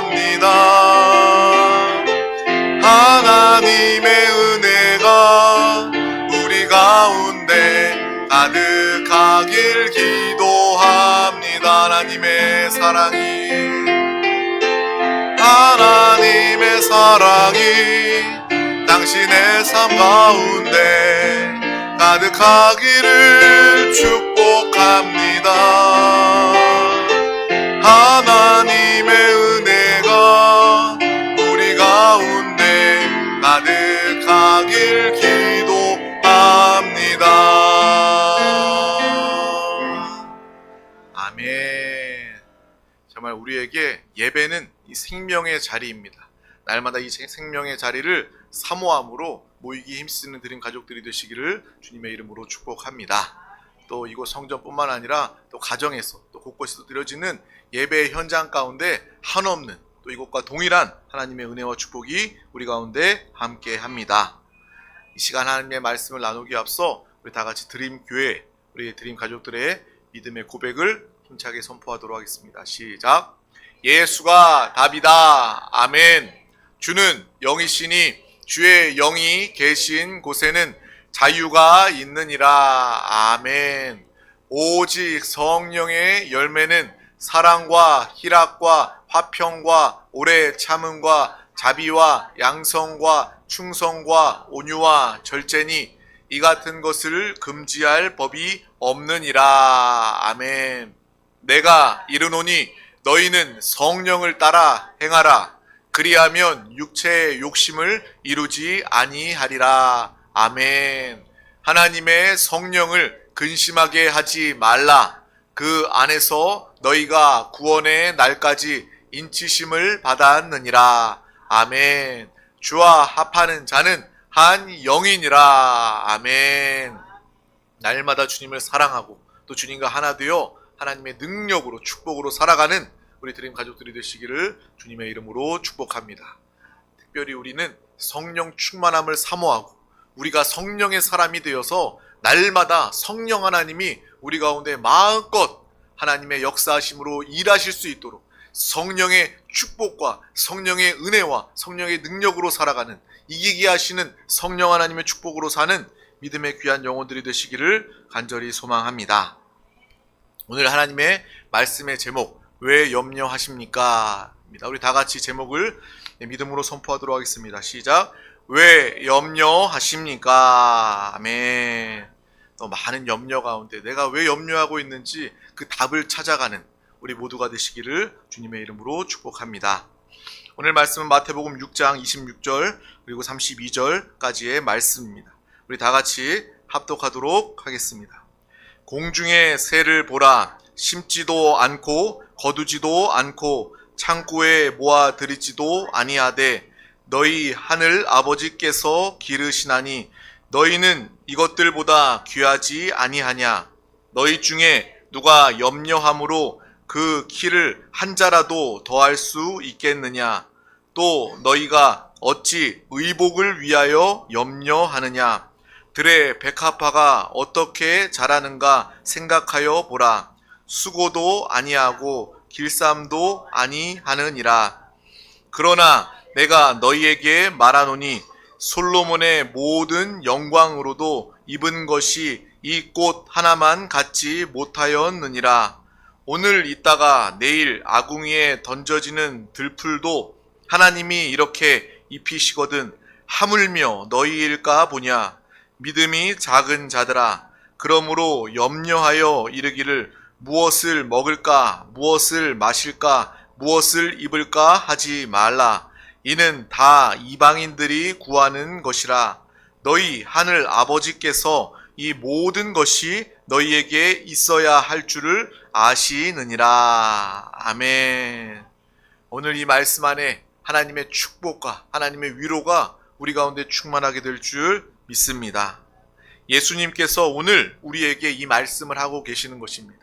축복합니다. 하나님의 은혜가 우리 가운데 가득하길 기도합니다. 하나님의 사랑이 당신의 삶 가운데 가득하기를 축복합니다. 하나님의 은혜가 우리 가운데 가득하길 기도합니다. 아멘. 정말 우리에게 예배는 이 생명의 자리입니다. 날마다 이 생명의 자리를 사모함으로 모이기 힘쓰는 드림 가족들이 되시기를 주님의 이름으로 축복합니다. 또 이곳 성전뿐만 아니라 또 가정에서 또 곳곳에서 드려지는 예배의 현장 가운데 한없는 또 이곳과 동일한 하나님의 은혜와 축복이 우리 가운데 함께합니다. 이 시간 하나님의 말씀을 나누기 앞서 우리 다 같이 드림교회, 우리 드림 가족들의 믿음의 고백을 힘차게 선포하도록 하겠습니다. 시작. 예수가 답이다. 아멘. 주는 영이시니 주의 영이 계신 곳에는 자유가 있느니라. 아멘. 오직 성령의 열매는 사랑과 희락과 화평과 오래 참음과 자비와 양성과 충성과 온유와 절제니 이 같은 것을 금지할 법이 없느니라. 아멘. 내가 이르노니 너희는 성령을 따라 행하라. 그리하면 육체의 욕심을 이루지 아니하리라. 아멘. 하나님의 성령을 근심하게 하지 말라. 그 안에서 너희가 구원의 날까지 인치심을 받았느니라. 아멘. 주와 합하는 자는 한 영이니라. 아멘. 날마다 주님을 사랑하고 또 주님과 하나 되어 하나님의 능력으로 축복으로 살아가는 우리 드림 가족들이 되시기를 주님의 이름으로 축복합니다. 특별히 우리는 성령 충만함을 사모하고 우리가 성령의 사람이 되어서 날마다 성령 하나님이 우리 가운데 마음껏 하나님의 역사하심으로 일하실 수 있도록 성령의 축복과 성령의 은혜와 성령의 능력으로 살아가는 이기게 하시는 성령 하나님의 축복으로 사는 믿음의 귀한 영혼들이 되시기를 간절히 소망합니다. 오늘 하나님의 말씀의 제목, 왜 염려하십니까? 우리 다 같이 제목을 믿음으로 선포하도록 하겠습니다. 시작. 왜 염려하십니까? 아멘. 또 많은 염려 가운데 내가 왜 염려하고 있는지 그 답을 찾아가는 우리 모두가 되시기를 주님의 이름으로 축복합니다. 오늘 말씀은 마태복음 6장 26절 그리고 32절까지의 말씀입니다. 우리 다 같이 합독하도록 하겠습니다. 공중의 새를 보라. 심지도 않고 거두지도 않고 창고에 모아 들이지도 아니하되 너희 하늘 아버지께서 기르시나니 너희는 이것들보다 귀하지 아니하냐. 너희 중에 누가 염려함으로 그 키를 한 자라도 더할 수 있겠느냐. 또 너희가 어찌 의복을 위하여 염려하느냐. 들의 백합화가 어떻게 자라는가 생각하여 보라. 수고도 아니하고 길쌈도 아니하느니라. 그러나 내가 너희에게 말하노니 솔로몬의 모든 영광으로도 입은 것이 이 꽃 하나만 갖지 못하였느니라. 오늘 있다가 내일 아궁이에 던져지는 들풀도 하나님이 이렇게 입히시거든 하물며 너희일까 보냐. 믿음이 작은 자들아, 그러므로 염려하여 이르기를 무엇을 먹을까, 무엇을 마실까, 무엇을 입을까 하지 말라. 이는 다 이방인들이 구하는 것이라. 너희 하늘 아버지께서 이 모든 것이 너희에게 있어야 할 줄을 아시느니라. 아멘. 오늘 이 말씀 안에 하나님의 축복과 하나님의 위로가 우리 가운데 충만하게 될 줄 믿습니다. 예수님께서 오늘 우리에게 이 말씀을 하고 계시는 것입니다.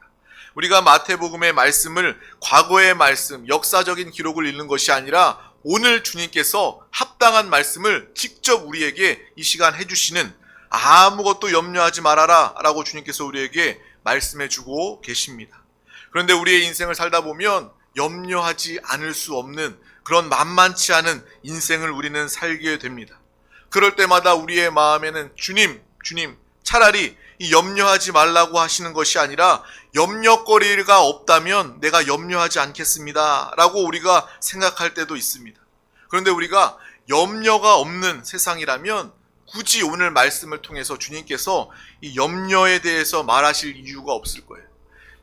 우리가 마태복음의 말씀을 과거의 말씀, 역사적인 기록을 읽는 것이 아니라 오늘 주님께서 합당한 말씀을 직접 우리에게 이 시간 해주시는, 아무것도 염려하지 말아라 라고 주님께서 우리에게 말씀해 주고 계십니다. 그런데 우리의 인생을 살다 보면 염려하지 않을 수 없는 그런 만만치 않은 인생을 우리는 살게 됩니다. 그럴 때마다 우리의 마음에는 주님, 차라리 이 염려하지 말라고 하시는 것이 아니라 염려거리가 없다면 내가 염려하지 않겠습니다 라고 우리가 생각할 때도 있습니다. 그런데 우리가 염려가 없는 세상이라면 굳이 오늘 말씀을 통해서 주님께서 이 염려에 대해서 말하실 이유가 없을 거예요.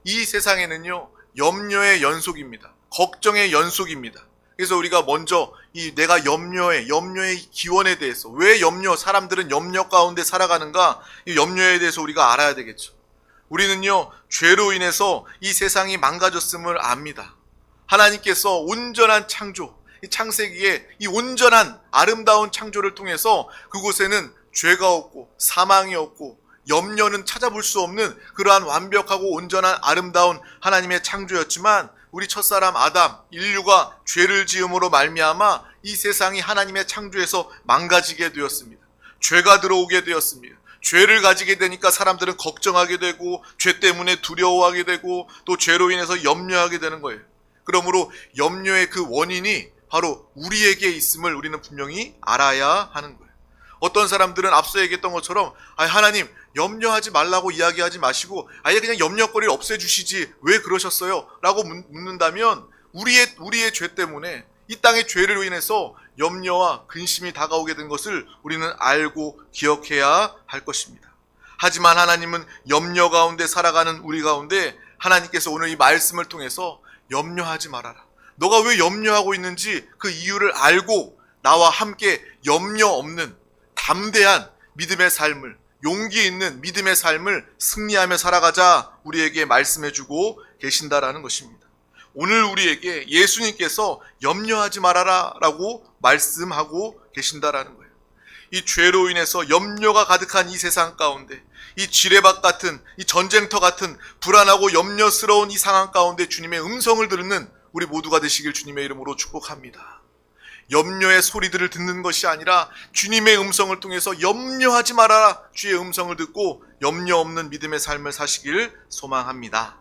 이 세상에는요, 염려의 연속입니다. 걱정의 연속입니다. 그래서 우리가 먼저 이 내가 염려의 기원에 대해서, 왜 사람들은 염려 가운데 살아가는가, 이 염려에 대해서 우리가 알아야 되겠죠. 우리는요, 죄로 인해서 이 세상이 망가졌음을 압니다. 하나님께서 온전한 창조, 이 창세기에 이 온전한 아름다운 창조를 통해서 그곳에는 죄가 없고 사망이 없고 염려는 찾아볼 수 없는 그러한 완벽하고 온전한 아름다운 하나님의 창조였지만, 우리 첫사람 아담, 인류가 죄를 지음으로 말미암아 이 세상이 하나님의 창조에서 망가지게 되었습니다. 죄가 들어오게 되었습니다. 죄를 가지게 되니까 사람들은 걱정하게 되고, 죄 때문에 두려워하게 되고, 또 죄로 인해서 염려하게 되는 거예요. 그러므로 염려의 그 원인이 바로 우리에게 있음을 우리는 분명히 알아야 하는 거예요. 어떤 사람들은 앞서 얘기했던 것처럼 하나님 염려하지 말라고 이야기하지 마시고 아예 그냥 염려거리를 없애주시지 왜 그러셨어요? 라고 묻는다면 우리의 죄 때문에, 이 땅의 죄를 인해서 염려와 근심이 다가오게 된 것을 우리는 알고 기억해야 할 것입니다. 하지만 하나님은 염려 가운데 살아가는 우리 가운데 하나님께서 오늘 이 말씀을 통해서 염려하지 말아라, 너가 왜 염려하고 있는지 그 이유를 알고 나와 함께 염려 없는 담대한 믿음의 삶을, 용기 있는 믿음의 삶을 승리하며 살아가자 우리에게 말씀해주고 계신다라는 것입니다. 오늘 우리에게 예수님께서 염려하지 말아라 라고 말씀하고 계신다라는 거예요. 이 죄로 인해서 염려가 가득한 이 세상 가운데, 이 지뢰밭 같은, 이 전쟁터 같은 불안하고 염려스러운 이 상황 가운데 주님의 음성을 듣는 우리 모두가 되시길 주님의 이름으로 축복합니다. 염려의 소리들을 듣는 것이 아니라 주님의 음성을 통해서 염려하지 말아라, 주의 음성을 듣고 염려 없는 믿음의 삶을 사시길 소망합니다.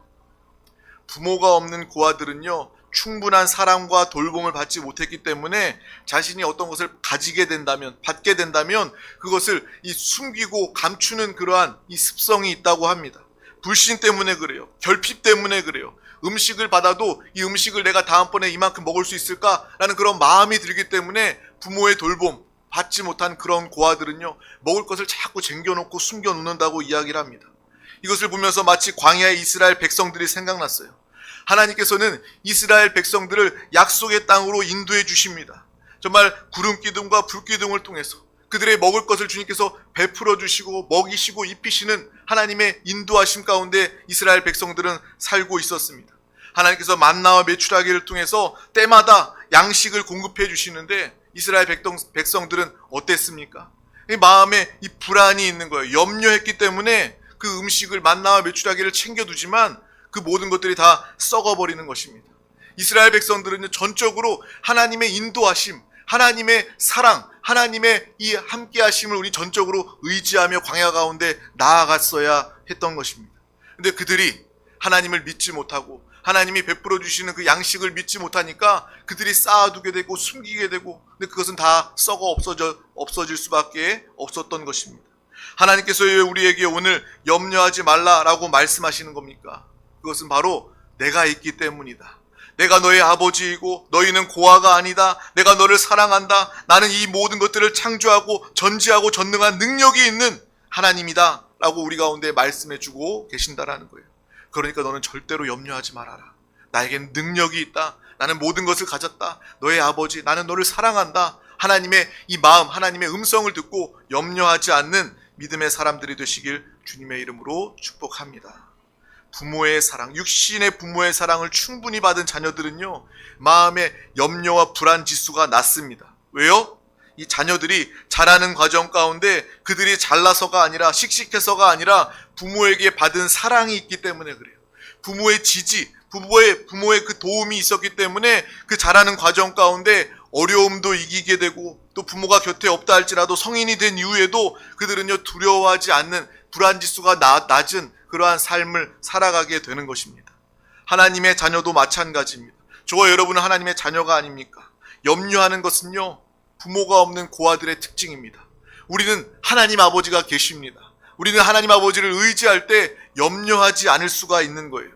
부모가 없는 고아들은요, 충분한 사랑과 돌봄을 받지 못했기 때문에 자신이 어떤 것을 받게 된다면 그것을 숨기고 감추는 그러한 이 습성이 있다고 합니다. 불신 때문에 그래요. 결핍 때문에 그래요. 음식을 받아도 이 음식을 내가 다음번에 이만큼 먹을 수 있을까라는 그런 마음이 들기 때문에 부모의 돌봄 받지 못한 그런 고아들은요, 먹을 것을 자꾸 쟁겨놓고 숨겨놓는다고 이야기를 합니다. 이것을 보면서 마치 광야의 이스라엘 백성들이 생각났어요. 하나님께서는 이스라엘 백성들을 약속의 땅으로 인도해 주십니다. 정말 구름 기둥과 불 기둥을 통해서 그들의 먹을 것을 주님께서 베풀어 주시고 먹이시고 입히시는 하나님의 인도하심 가운데 이스라엘 백성들은 살고 있었습니다. 하나님께서 만나와 메추라기를 통해서 때마다 양식을 공급해 주시는데 이스라엘 백성들은 어땠습니까? 이 마음에 이 불안이 있는 거예요. 염려했기 때문에 그 음식을 만나와 메추라기를 챙겨두지만 그 모든 것들이 다 썩어버리는 것입니다. 이스라엘 백성들은 전적으로 하나님의 인도하심, 하나님의 사랑, 하나님의 이 함께하심을 우리 전적으로 의지하며 광야 가운데 나아갔어야 했던 것입니다. 근데 그들이 하나님을 믿지 못하고 하나님이 베풀어 주시는 그 양식을 믿지 못하니까 그들이 쌓아두게 되고 숨기게 되고, 근데 그것은 다 썩어 없어질 수밖에 없었던 것입니다. 하나님께서 왜 우리에게 오늘 염려하지 말라라고 말씀하시는 겁니까? 그것은 바로 내가 있기 때문이다. 내가 너의 아버지이고 너희는 고아가 아니다. 내가 너를 사랑한다. 나는 이 모든 것들을 창조하고 전지하고 전능한 능력이 있는 하나님이다 라고 우리 가운데 말씀해주고 계신다라는 거예요. 그러니까 너는 절대로 염려하지 말아라. 나에겐 능력이 있다. 나는 모든 것을 가졌다. 너의 아버지, 나는 너를 사랑한다. 하나님의 이 마음, 하나님의 음성을 듣고 염려하지 않는 믿음의 사람들이 되시길 주님의 이름으로 축복합니다. 부모의 사랑, 육신의 부모의 사랑을 충분히 받은 자녀들은요, 마음의 염려와 불안 지수가 낮습니다. 왜요? 이 자녀들이 자라는 과정 가운데 그들이 잘나서가 아니라 씩씩해서가 아니라 부모에게 받은 사랑이 있기 때문에 그래요. 부모의 지지, 부모의 그 도움이 있었기 때문에 그 자라는 과정 가운데 어려움도 이기게 되고, 또 부모가 곁에 없다 할지라도 성인이 된 이후에도 그들은요, 두려워하지 않는 불안 지수가 낮은 그러한 삶을 살아가게 되는 것입니다. 하나님의 자녀도 마찬가지입니다. 저와 여러분은 하나님의 자녀가 아닙니까? 염려하는 것은요, 부모가 없는 고아들의 특징입니다. 우리는 하나님 아버지가 계십니다. 우리는 하나님 아버지를 의지할 때 염려하지 않을 수가 있는 거예요.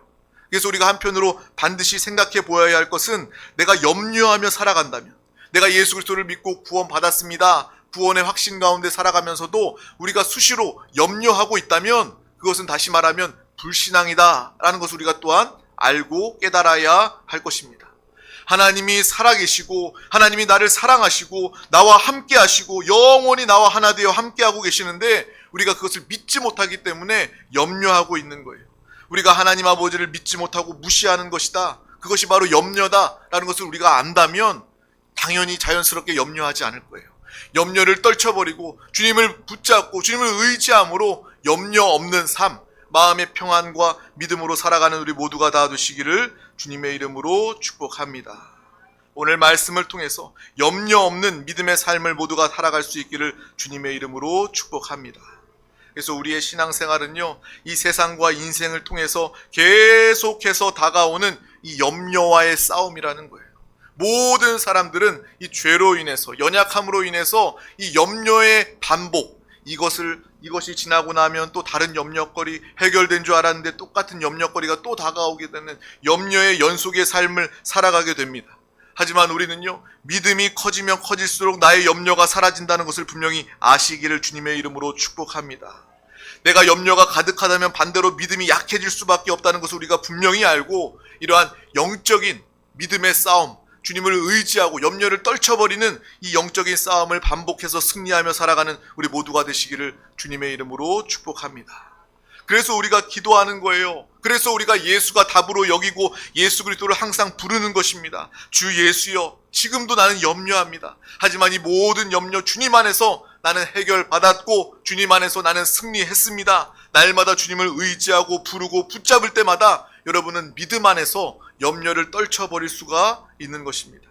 그래서 우리가 한편으로 반드시 생각해 보아야 할 것은, 내가 염려하며 살아간다면, 내가 예수 그리스도를 믿고 구원받았습니다, 구원의 확신 가운데 살아가면서도 우리가 수시로 염려하고 있다면, 그것은 다시 말하면 불신앙이다 라는 것을 우리가 또한 알고 깨달아야 할 것입니다. 하나님이 살아계시고 하나님이 나를 사랑하시고 나와 함께 하시고 영원히 나와 하나 되어 함께하고 계시는데, 우리가 그것을 믿지 못하기 때문에 염려하고 있는 거예요. 우리가 하나님 아버지를 믿지 못하고 무시하는 것이다, 그것이 바로 염려다라는 것을 우리가 안다면 당연히 자연스럽게 염려하지 않을 거예요. 염려를 떨쳐버리고 주님을 붙잡고 주님을 의지함으로 염려 없는 삶, 마음의 평안과 믿음으로 살아가는 우리 모두가 다 되시기를 주님의 이름으로 축복합니다. 오늘 말씀을 통해서 염려 없는 믿음의 삶을 모두가 살아갈 수 있기를 주님의 이름으로 축복합니다. 그래서 우리의 신앙생활은요, 이 세상과 인생을 통해서 계속해서 다가오는 이 염려와의 싸움이라는 거예요. 모든 사람들은 이 죄로 인해서, 연약함으로 인해서 이 염려의 반복, 이것이 지나고 나면 또 다른 염려거리, 해결된 줄 알았는데 똑같은 염려거리가 또 다가오게 되는 염려의 연속의 삶을 살아가게 됩니다. 하지만 우리는요, 믿음이 커지면 커질수록 나의 염려가 사라진다는 것을 분명히 아시기를 주님의 이름으로 축복합니다. 내가 염려가 가득하다면 반대로 믿음이 약해질 수밖에 없다는 것을 우리가 분명히 알고, 이러한 영적인 믿음의 싸움, 주님을 의지하고 염려를 떨쳐버리는 이 영적인 싸움을 반복해서 승리하며 살아가는 우리 모두가 되시기를 주님의 이름으로 축복합니다. 그래서 우리가 기도하는 거예요. 그래서 우리가 예수가 답으로 여기고 예수 그리스도를 항상 부르는 것입니다. 주 예수여, 지금도 나는 염려합니다. 하지만 이 모든 염려 주님 안에서 나는 해결받았고 주님 안에서 나는 승리했습니다. 날마다 주님을 의지하고 부르고 붙잡을 때마다 여러분은 믿음 안에서 염려를 떨쳐버릴 수가 있는 것입니다.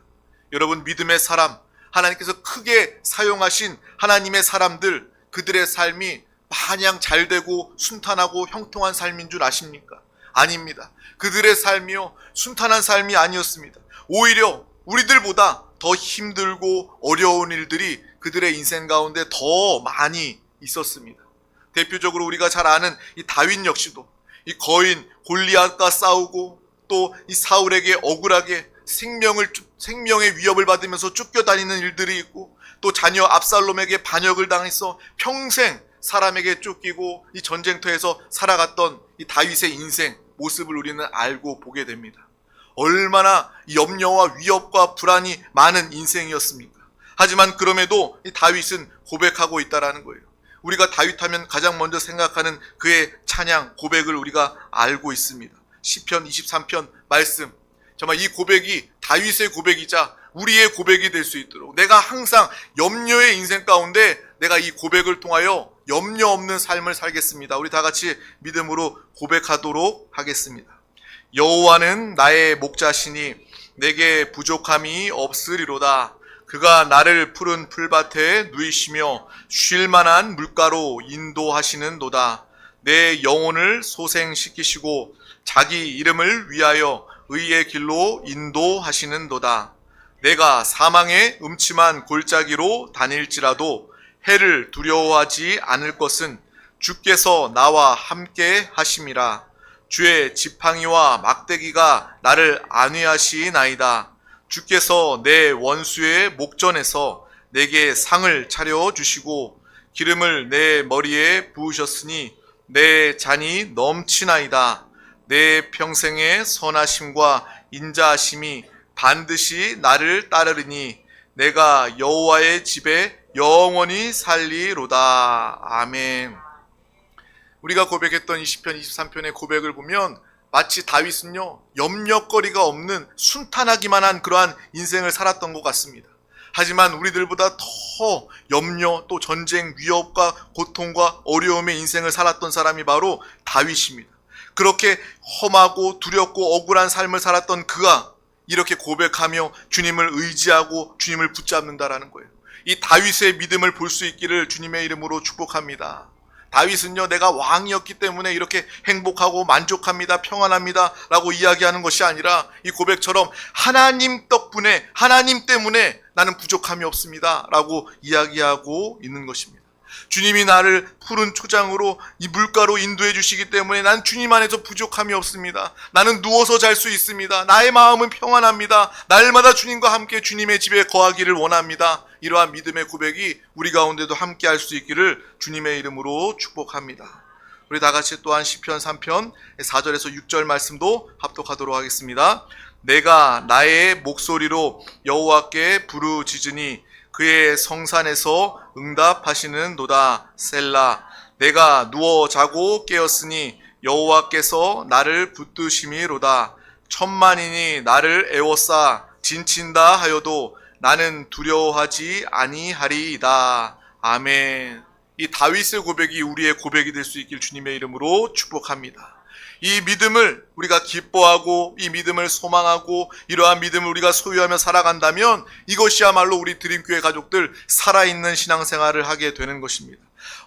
여러분, 믿음의 사람, 하나님께서 크게 사용하신 하나님의 사람들, 그들의 삶이 마냥 잘되고 순탄하고 형통한 삶인 줄 아십니까? 아닙니다. 그들의 삶이요, 순탄한 삶이 아니었습니다. 오히려 우리들보다 더 힘들고 어려운 일들이 그들의 인생 가운데 더 많이 있었습니다. 대표적으로 우리가 잘 아는 이 다윗 역시도 이 거인 골리앗과 싸우고 또 이 사울에게 억울하게 생명의 위협을 받으면서 쫓겨다니는 일들이 있고, 또 자녀 압살롬에게 반역을 당해서 평생 사람에게 쫓기고 이 전쟁터에서 살아갔던 이 다윗의 인생 모습을 우리는 알고 보게 됩니다. 얼마나 염려와 위협과 불안이 많은 인생이었습니까? 하지만 그럼에도 이 다윗은 고백하고 있다라는 거예요. 우리가 다윗하면 가장 먼저 생각하는 그의 찬양, 고백을 우리가 알고 있습니다. 시편 23편 말씀, 정말 이 고백이 다윗의 고백이자 우리의 고백이 될 수 있도록, 내가 항상 염려의 인생 가운데 내가 이 고백을 통하여 염려 없는 삶을 살겠습니다. 우리 다 같이 믿음으로 고백하도록 하겠습니다. 여호와는 나의 목자시니 내게 부족함이 없으리로다. 그가 나를 푸른 풀밭에 누이시며 쉴 만한 물가로 인도하시는도다. 내 영혼을 소생시키시고 자기 이름을 위하여 의의 길로 인도하시는도다. 내가 사망의 음침한 골짜기로 다닐지라도 해를 두려워하지 않을 것은 주께서 나와 함께 하심이라. 주의 지팡이와 막대기가 나를 안위하시나이다. 주께서 내 원수의 목전에서 내게 상을 차려주시고 기름을 내 머리에 부으셨으니 내 잔이 넘치나이다. 내 평생의 선하심과 인자하심이 반드시 나를 따르리니 내가 여호와의 집에 영원히 살리로다. 아멘. 우리가 고백했던 20편 23편의 고백을 보면 마치 다윗은요, 염려거리가 없는 순탄하기만 한 그러한 인생을 살았던 것 같습니다. 하지만 우리들보다 더 염려, 또 전쟁, 위협과 고통과 어려움의 인생을 살았던 사람이 바로 다윗입니다. 그렇게 험하고 두렵고 억울한 삶을 살았던 그가 이렇게 고백하며 주님을 의지하고 주님을 붙잡는다라는 거예요. 이 다윗의 믿음을 볼 수 있기를 주님의 이름으로 축복합니다. 다윗은요, 내가 왕이었기 때문에 이렇게 행복하고 만족합니다, 평안합니다 라고 이야기하는 것이 아니라 이 고백처럼 하나님 덕분에, 하나님 때문에 나는 부족함이 없습니다 라고 이야기하고 있는 것입니다. 주님이 나를 푸른 초장으로 이 물가로 인도해 주시기 때문에 난 주님 안에서 부족함이 없습니다. 나는 누워서 잘 수 있습니다. 나의 마음은 평안합니다. 날마다 주님과 함께 주님의 집에 거하기를 원합니다. 이러한 믿음의 고백이 우리 가운데도 함께 할 수 있기를 주님의 이름으로 축복합니다. 우리 다 같이 또한 시편 3편 4절에서 6절 말씀도 합독하도록 하겠습니다. 내가 나의 목소리로 여호와께 부르짖으니 그의 성산에서 응답하시는도다. 셀라. 내가 누워 자고 깨었으니 여호와께서 나를 붙드심이로다. 천만인이 나를 애워싸 진친다 하여도 나는 두려워하지 아니하리이다. 아멘. 이 다윗의 고백이 우리의 고백이 될 수 있길 주님의 이름으로 축복합니다. 이 믿음을 우리가 기뻐하고 이 믿음을 소망하고 이러한 믿음을 우리가 소유하며 살아간다면 이것이야말로 우리 드림교회 가족들 살아있는 신앙생활을 하게 되는 것입니다.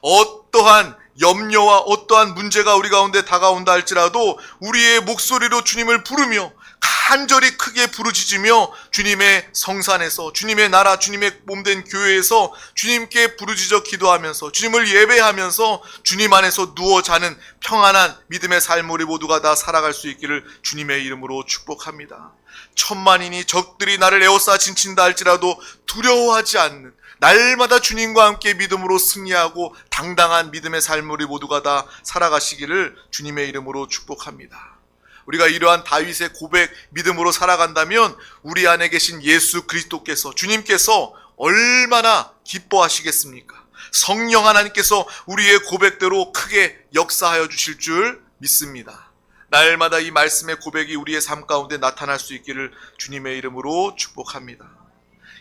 어떠한 염려와 어떠한 문제가 우리 가운데 다가온다 할지라도 우리의 목소리로 주님을 부르며 간절히 크게 부르짖으며 주님의 성산에서, 주님의 나라, 주님의 몸된 교회에서 주님께 부르짖어 기도하면서 주님을 예배하면서 주님 안에서 누워 자는 평안한 믿음의 삶을 우리 모두가 다 살아갈 수 있기를 주님의 이름으로 축복합니다. 천만인이 적들이 나를 에워싸 진친다 할지라도 두려워하지 않는, 날마다 주님과 함께 믿음으로 승리하고 당당한 믿음의 삶을 우리 모두가 다 살아가시기를 주님의 이름으로 축복합니다. 우리가 이러한 다윗의 고백, 믿음으로 살아간다면 우리 안에 계신 예수 그리스도께서, 주님께서 얼마나 기뻐하시겠습니까? 성령 하나님께서 우리의 고백대로 크게 역사하여 주실 줄 믿습니다. 날마다 이 말씀의 고백이 우리의 삶 가운데 나타날 수 있기를 주님의 이름으로 축복합니다.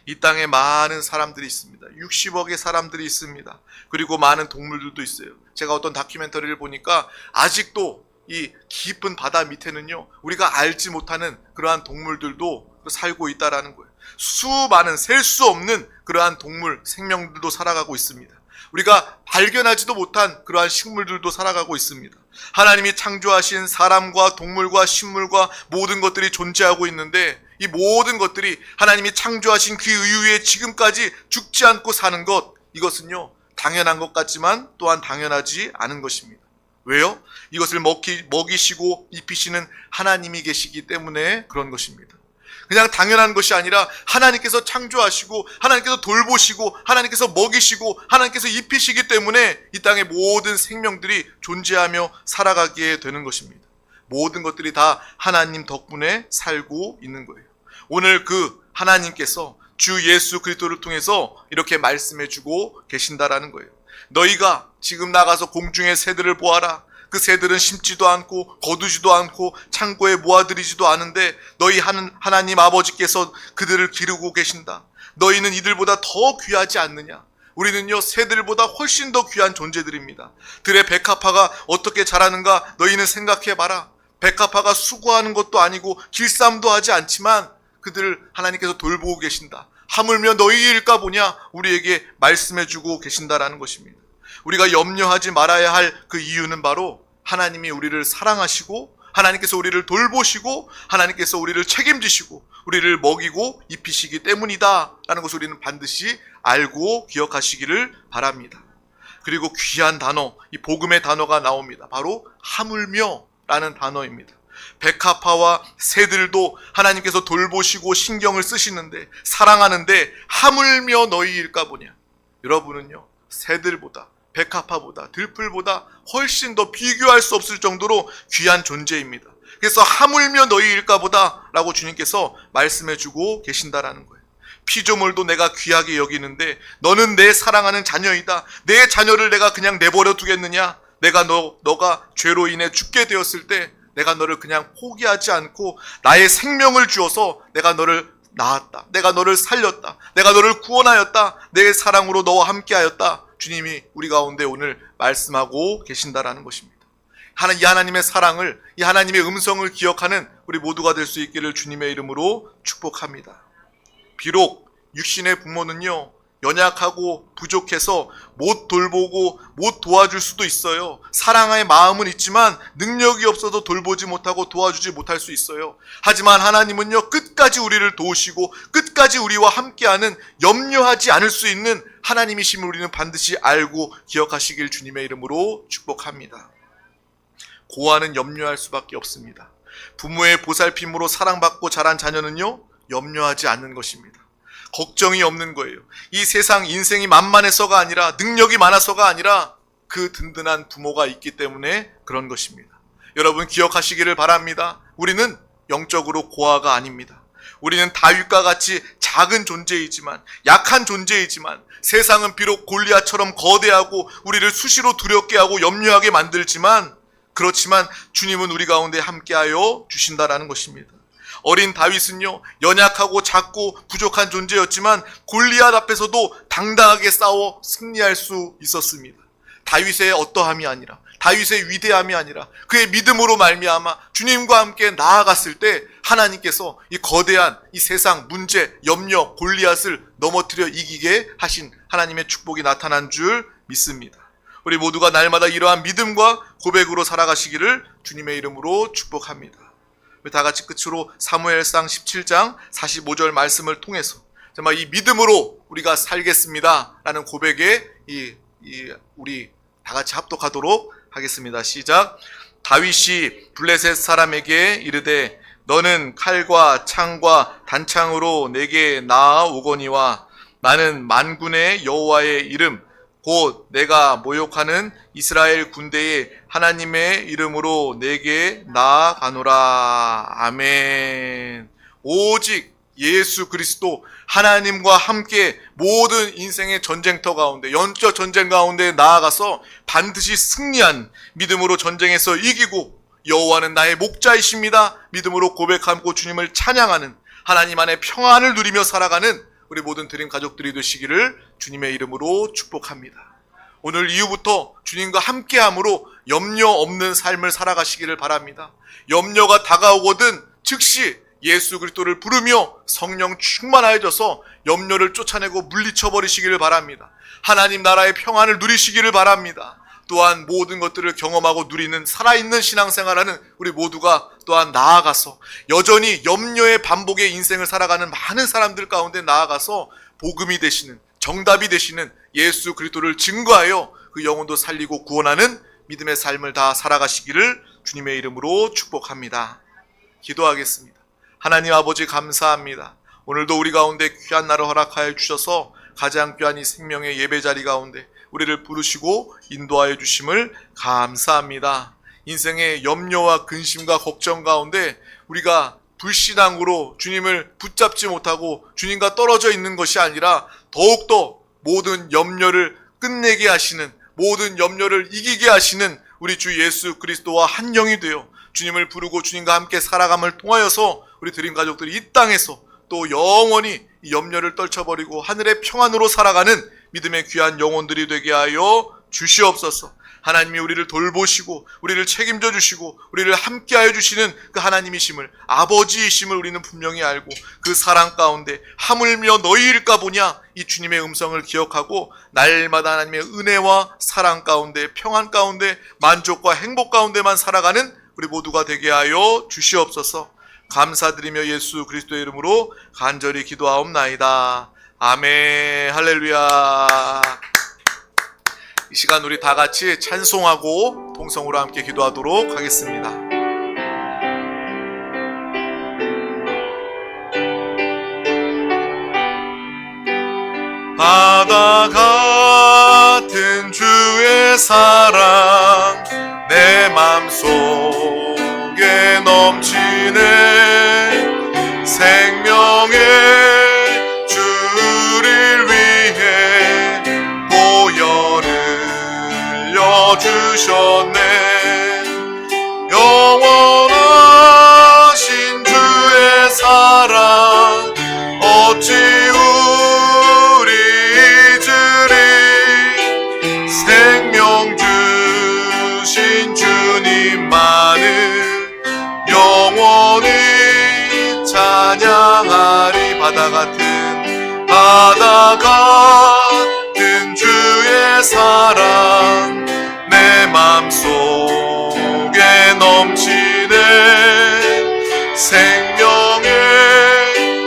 이 땅에 많은 사람들이 있습니다. 60억의 사람들이 있습니다. 그리고 많은 동물들도 있어요. 제가 어떤 다큐멘터리를 보니까 아직도 이 깊은 바다 밑에는요, 우리가 알지 못하는 그러한 동물들도 살고 있다라는 거예요. 수많은, 셀 수 없는 그러한 동물, 생명들도 살아가고 있습니다. 우리가 발견하지도 못한 그러한 식물들도 살아가고 있습니다. 하나님이 창조하신 사람과 동물과 식물과 모든 것들이 존재하고 있는데 이 모든 것들이 하나님이 창조하신 그 이후에 지금까지 죽지 않고 사는 것, 이것은요 당연한 것 같지만 또한 당연하지 않은 것입니다. 왜요? 이것을 먹이시고 입히시는 하나님이 계시기 때문에 그런 것입니다. 그냥 당연한 것이 아니라 하나님께서 창조하시고 하나님께서 돌보시고 하나님께서 먹이시고 하나님께서 입히시기 때문에 이 땅의 모든 생명들이 존재하며 살아가게 되는 것입니다. 모든 것들이 다 하나님 덕분에 살고 있는 거예요. 오늘 그 하나님께서 주 예수 그리스도를 통해서 이렇게 말씀해 주고 계신다라는 거예요. 너희가 지금 나가서 공중의 새들을 보아라. 그 새들은 심지도 않고 거두지도 않고 창고에 모아들이지도 않은데 너희 하나님 아버지께서 그들을 기르고 계신다. 너희는 이들보다 더 귀하지 않느냐? 우리는요 새들보다 훨씬 더 귀한 존재들입니다. 들의 백합화가 어떻게 자라는가 너희는 생각해봐라. 백합화가 수고하는 것도 아니고 길쌈도 하지 않지만 그들을 하나님께서 돌보고 계신다. 하물며 너희일까 보냐 우리에게 말씀해주고 계신다라는 것입니다. 우리가 염려하지 말아야 할 그 이유는 바로 하나님이 우리를 사랑하시고 하나님께서 우리를 돌보시고 하나님께서 우리를 책임지시고 우리를 먹이고 입히시기 때문이다 라는 것을 우리는 반드시 알고 기억하시기를 바랍니다. 그리고 귀한 단어, 이 복음의 단어가 나옵니다. 바로 하물며 라는 단어입니다. 백합화와 새들도 하나님께서 돌보시고 신경을 쓰시는데 사랑하는데 하물며 너희일까 보냐. 여러분은요 새들보다 백합화보다 들풀보다 훨씬 더 비교할 수 없을 정도로 귀한 존재입니다. 그래서 하물며 너희일까 보다 라고 주님께서 말씀해주고 계신다라는 거예요. 피조물도 내가 귀하게 여기는데 너는 내 사랑하는 자녀이다. 내 자녀를 내가 그냥 내버려 두겠느냐. 내가 너가 죄로 인해 죽게 되었을 때 내가 너를 그냥 포기하지 않고 나의 생명을 주어서 내가 너를 낳았다. 내가 너를 살렸다. 내가 너를 구원하였다. 내 사랑으로 너와 함께하였다. 주님이 우리 가운데 오늘 말씀하고 계신다라는 것입니다. 이 하나님의 사랑을, 이 하나님의 음성을 기억하는 우리 모두가 될 수 있기를 주님의 이름으로 축복합니다. 비록 육신의 부모는요 연약하고 부족해서 못 돌보고 못 도와줄 수도 있어요. 사랑의 마음은 있지만 능력이 없어서 돌보지 못하고 도와주지 못할 수 있어요. 하지만 하나님은요, 끝까지 우리를 도우시고 끝까지 우리와 함께하는, 염려하지 않을 수 있는 하나님이심을 우리는 반드시 알고 기억하시길 주님의 이름으로 축복합니다. 고아는 염려할 수밖에 없습니다. 부모의 보살핌으로 사랑받고 자란 자녀는요, 염려하지 않는 것입니다. 걱정이 없는 거예요. 이 세상 인생이 만만해서가 아니라, 능력이 많아서가 아니라 그 든든한 부모가 있기 때문에 그런 것입니다. 여러분 기억하시기를 바랍니다. 우리는 영적으로 고아가 아닙니다. 우리는 다윗과 같이 작은 존재이지만, 약한 존재이지만, 세상은 비록 골리앗처럼 거대하고 우리를 수시로 두렵게 하고 염려하게 만들지만, 그렇지만 주님은 우리 가운데 함께하여 주신다라는 것입니다. 어린 다윗은요, 연약하고 작고 부족한 존재였지만 골리앗 앞에서도 당당하게 싸워 승리할 수 있었습니다. 다윗의 어떠함이 아니라, 다윗의 위대함이 아니라 그의 믿음으로 말미암아 주님과 함께 나아갔을 때 하나님께서 이 거대한 이 세상 문제, 염려, 골리앗을 넘어뜨려 이기게 하신 하나님의 축복이 나타난 줄 믿습니다. 우리 모두가 날마다 이러한 믿음과 고백으로 살아가시기를 주님의 이름으로 축복합니다. 다 같이 끝으로 사무엘상 17장 45절 말씀을 통해서 정말 이 믿음으로 우리가 살겠습니다 라는 고백에 우리 다 같이 합독하도록 하겠습니다. 시작. 다윗이 블레셋 사람에게 이르되 너는 칼과 창과 단창으로 내게 나아오거니와 나는 만군의 여호와의 이름 곧 내가 모욕하는 이스라엘 군대의 하나님의 이름으로 내게 나아가노라. 아멘. 오직 예수 그리스도 하나님과 함께 모든 인생의 전쟁터 가운데, 영적 전쟁 가운데 나아가서 반드시 승리한 믿음으로 전쟁에서 이기고, 여호와는 나의 목자이십니다 믿음으로 고백하고 주님을 찬양하는, 하나님 안에 평안을 누리며 살아가는 우리 모든 드림 가족들이 되시기를 주님의 이름으로 축복합니다. 오늘 이후부터 주님과 함께함으로 염려 없는 삶을 살아가시기를 바랍니다. 염려가 다가오거든 즉시 예수 그리스도를 부르며 성령 충만하여져서 염려를 쫓아내고 물리쳐버리시기를 바랍니다. 하나님 나라의 평안을 누리시기를 바랍니다. 또한 모든 것들을 경험하고 누리는 살아있는 신앙생활하는 우리 모두가 또한 나아가서 여전히 염려의 반복의 인생을 살아가는 많은 사람들 가운데 나아가서 복음이 되시는, 정답이 되시는 예수 그리스도를 증거하여 그 영혼도 살리고 구원하는 믿음의 삶을 다 살아가시기를 주님의 이름으로 축복합니다. 기도하겠습니다. 하나님 아버지 감사합니다. 오늘도 우리 가운데 귀한 날을 허락하여 주셔서 가장 귀한 이 생명의 예배 자리 가운데 우리를 부르시고 인도하여 주심을 감사합니다. 인생의 염려와 근심과 걱정 가운데 우리가 불신앙으로 주님을 붙잡지 못하고 주님과 떨어져 있는 것이 아니라 더욱더 모든 염려를 끝내게 하시는, 모든 염려를 이기게 하시는 우리 주 예수 그리스도와 한 영이 되어 주님을 부르고 주님과 함께 살아감을 통하여서 우리 드림 가족들이 이 땅에서 또 영원히 이 염려를 떨쳐버리고 하늘의 평안으로 살아가는 믿음의 귀한 영혼들이 되게 하여 주시옵소서. 하나님이 우리를 돌보시고 우리를 책임져 주시고 우리를 함께하여 주시는 그 하나님이심을, 아버지이심을 우리는 분명히 알고 그 사랑 가운데 하물며 너희일까 보냐 이 주님의 음성을 기억하고 날마다 하나님의 은혜와 사랑 가운데, 평안 가운데, 만족과 행복 가운데만 살아가는 우리 모두가 되게 하여 주시옵소서. 감사드리며 예수 그리스도의 이름으로 간절히 기도하옵나이다. 아멘. 할렐루야. 이 시간 우리 다 같이 찬송하고 통성으로 함께 기도하도록 하겠습니다. 바다 같은 주의 사랑 내 맘속에 넘치네. 생명의 주를 위해 보혈을 흘려주셨네. 영원하신 주의 사랑 어찌 우리 잊으리. 생명 주신 주님만을 영원히 찬양하리. 바다 같은 주의 사랑 내 맘속에 넘치네. 생명의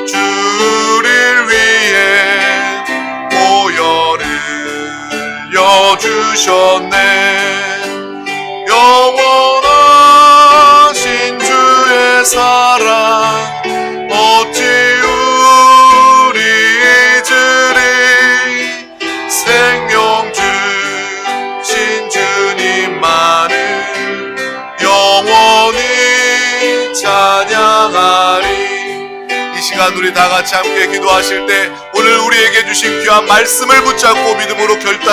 주를 위해 보혈을 흘려주셨네. 영원하신 주의 사랑 어찌 우리 잊으리. 생명 주신 주님만을 영원히 찬양하리. 이 시간 우리 다 같이 함께 기도하실 때 오늘 우리에게 주신 귀한 말씀을 붙잡고 믿음으로 결단하리.